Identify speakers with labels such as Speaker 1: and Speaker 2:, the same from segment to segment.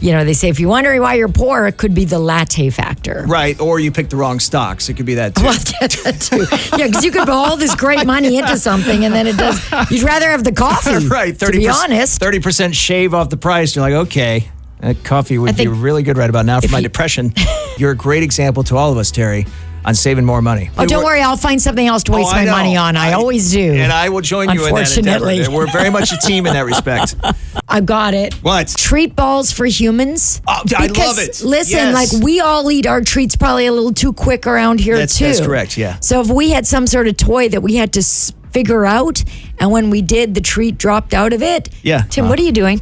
Speaker 1: they say if you're wondering why you're poor, it could be the latte factor.
Speaker 2: Right, or you picked the wrong stocks. It could be that too.
Speaker 1: Well, that too. Yeah, because you could put all this great money into something and then it does. You'd rather have the coffee.
Speaker 2: Right, 30%,
Speaker 1: to be honest.
Speaker 2: 30% shave off the price. You're like, okay, that coffee would be really good right about now for my depression. You're a great example to all of us, Teri, on saving more money.
Speaker 1: Oh, don't worry. I'll find something else to waste my money on. I always do.
Speaker 2: And I will join you in that endeavor. We're very much a team in that respect.
Speaker 1: I got it.
Speaker 2: What?
Speaker 1: Treat balls for humans.
Speaker 2: Oh, I love it.
Speaker 1: Listen, like we all eat our treats probably a little too quick around here too.
Speaker 2: That's correct, yeah.
Speaker 1: So if we had some sort of toy that we had to figure out, and when we did, the treat dropped out of it.
Speaker 2: Yeah.
Speaker 1: Tim, what are you doing?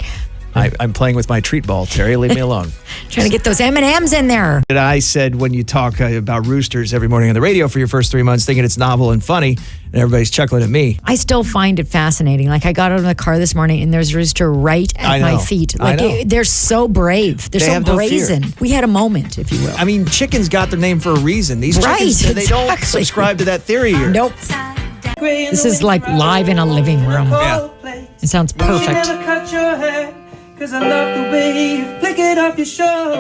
Speaker 2: I'm playing with my treat ball, Teri. Leave me alone.
Speaker 1: Trying to get those M&Ms in there.
Speaker 2: And I said when you talk about roosters every morning on the radio for your first 3 months, thinking it's novel and funny, and everybody's chuckling at me.
Speaker 1: I still find it fascinating. Like I got out of the car this morning and there's a rooster right at my feet. Like they're so brave. They're so brazen. We had a moment, if you will.
Speaker 2: I mean, chickens got their name for a reason. These chickens, they don't subscribe to that theory here.
Speaker 1: Nope. This is like live in a living room.
Speaker 2: Yeah.
Speaker 1: It sounds perfect.
Speaker 3: Cause I love the way you flick it off your shoulder.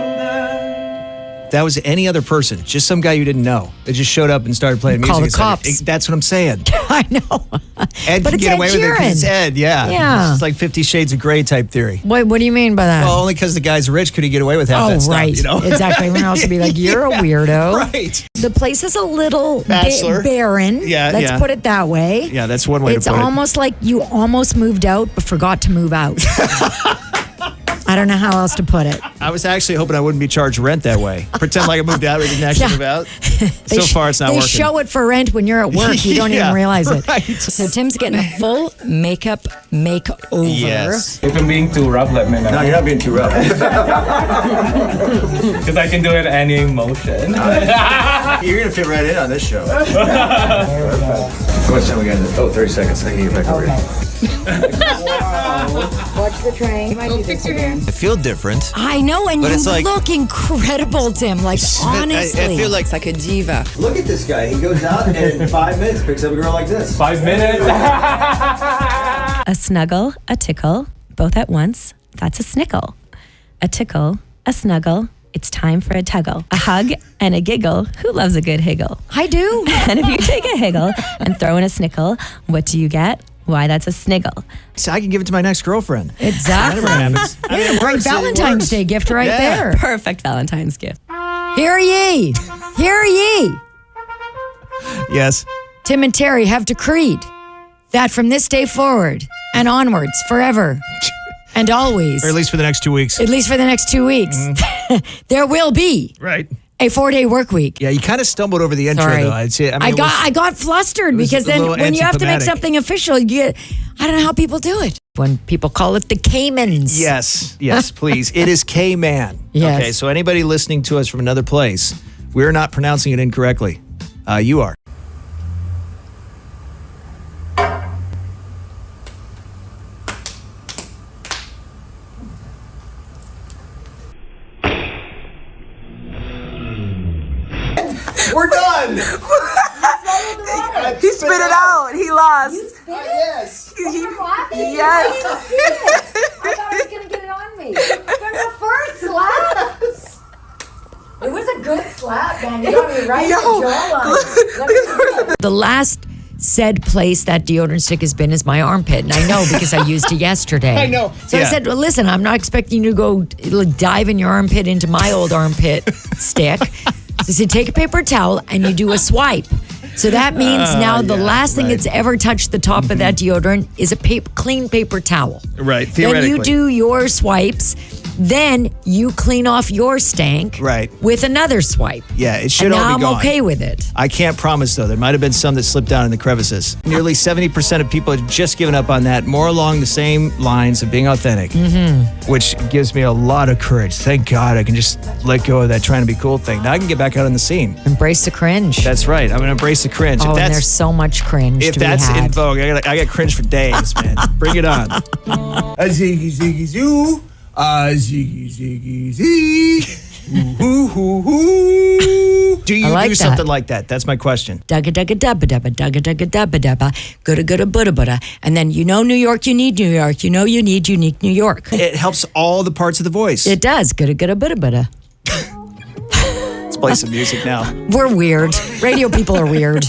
Speaker 2: That was any other person, just some guy you didn't know. They just showed up and started playing music.
Speaker 1: Call the cops.
Speaker 2: That's what I'm saying.
Speaker 1: I know.
Speaker 2: Ed can get away with it because it's Ed,
Speaker 1: Yeah.
Speaker 2: It's like 50 Shades of Grey type theory.
Speaker 1: Wait, what do you mean by that?
Speaker 2: Well, only because the guy's rich could he get away with half that stuff,
Speaker 1: right. Exactly. Everyone else would be like, you're a weirdo.
Speaker 2: Right.
Speaker 1: The place is a little barren.
Speaker 2: Yeah,
Speaker 1: Let's put it that way.
Speaker 2: Yeah, that's one way to put it.
Speaker 1: It's almost like you almost moved out but forgot to move out. I don't know how else to put it.
Speaker 2: I was actually hoping I wouldn't be charged rent that way. Pretend like I moved out, but didn't actually move out. So far, it's not working.
Speaker 1: They show it for rent when you're at work. You don't even realize it.
Speaker 2: Right.
Speaker 1: So Tim's getting a full makeup makeover.
Speaker 2: Yes.
Speaker 4: If I'm being too rough, let me know.
Speaker 2: No, you're not being too rough.
Speaker 4: Because I can do it any emotion.
Speaker 2: You're going to fit right in on this show. How much time we got? 30 seconds. I can get back over here.
Speaker 1: Watch the train.
Speaker 5: Go fix your hair.
Speaker 2: I feel different.
Speaker 1: I know, and you look incredible, Tim. Like, honestly.
Speaker 2: I feel like
Speaker 5: It's like a diva.
Speaker 2: Look at this guy. He goes out and in 5 minutes picks up a girl like this.
Speaker 4: 5 minutes?
Speaker 6: A snuggle, a tickle, both at once. That's a snickle. A tickle, a snuggle. It's time for a tuggle. A hug and a giggle. Who loves a good higgle?
Speaker 1: I do.
Speaker 6: And if you take a higgle and throw in a snickle, what do you get? Why, that's a sniggle.
Speaker 2: So I can give it to my next girlfriend.
Speaker 1: Exactly.
Speaker 2: That never happens. I mean,
Speaker 1: Great Valentine's Day gift right there.
Speaker 6: Perfect Valentine's gift.
Speaker 1: Hear ye. Hear ye.
Speaker 2: Yes.
Speaker 1: Tim and Teri have decreed that from this day forward and onwards, forever and always,
Speaker 2: Or at least for the next 2 weeks.
Speaker 1: at least for the next 2 weeks, there will be
Speaker 2: Right.
Speaker 1: a 4-day work week.
Speaker 2: Yeah, you kind of stumbled over the intro,
Speaker 1: Sorry.
Speaker 2: though. I'd say.
Speaker 1: I got flustered because
Speaker 2: a
Speaker 1: then
Speaker 2: little
Speaker 1: when you have to make
Speaker 2: anticlimactic.
Speaker 1: something official, I don't know how people do it. When people call it the Caymans.
Speaker 2: Yes, please. It is K-Man.
Speaker 1: Yes.
Speaker 2: Okay, so anybody listening to us from another place, we're not pronouncing it incorrectly. You are. We're done.
Speaker 5: He spit it out. He lost.
Speaker 2: Yes.
Speaker 5: Yes.
Speaker 1: I thought I was going to get it on me. From the first slap. It was a good slap, man. You got me right in the jawline. The last said place that deodorant stick has been is my armpit. And I know because I used it yesterday.
Speaker 2: I know.
Speaker 1: So I said, well, listen, I'm not expecting you to go dive in your armpit into my old armpit stick. So I said, take a paper towel and you do a swipe. So that means now the last thing that's ever touched the top of that deodorant is a clean paper towel.
Speaker 2: Right,
Speaker 1: Then
Speaker 2: theoretically.
Speaker 1: you do your swipes. Then you clean off your stank with another swipe.
Speaker 2: Yeah, it should
Speaker 1: and
Speaker 2: all
Speaker 1: now
Speaker 2: be
Speaker 1: I'm
Speaker 2: gone.
Speaker 1: okay with it.
Speaker 2: I can't promise, though. There might have been some that slipped down in the crevices. Nearly 70% of people have just given up on that, more along the same lines of being authentic, which gives me a lot of courage. Thank God I can just let go of that trying to be cool thing. Now I can get back out on the scene.
Speaker 1: Embrace the cringe.
Speaker 2: That's right. I'm going to embrace the cringe.
Speaker 1: Oh, and there's so much cringe
Speaker 2: If
Speaker 1: to be
Speaker 2: that's
Speaker 1: had.
Speaker 2: in vogue, I got cringe for days, man. Bring it on. A ziggy ziggy zoo. A ziggy ziggy zee. Ooh, ooh, ooh, ooh. Do you
Speaker 6: I like
Speaker 2: do
Speaker 6: that.
Speaker 2: something like that? That's my question.
Speaker 6: Dugga dugga dubba dubba dugga dugga dubba dubba gooda gooda budda budda. And then you know New York, you need New York. You know you need unique New York.
Speaker 2: It helps all the parts of the voice.
Speaker 6: It does. Gooda gooda budda budda.
Speaker 2: Let's play some music now.
Speaker 6: We're weird. Radio people are weird.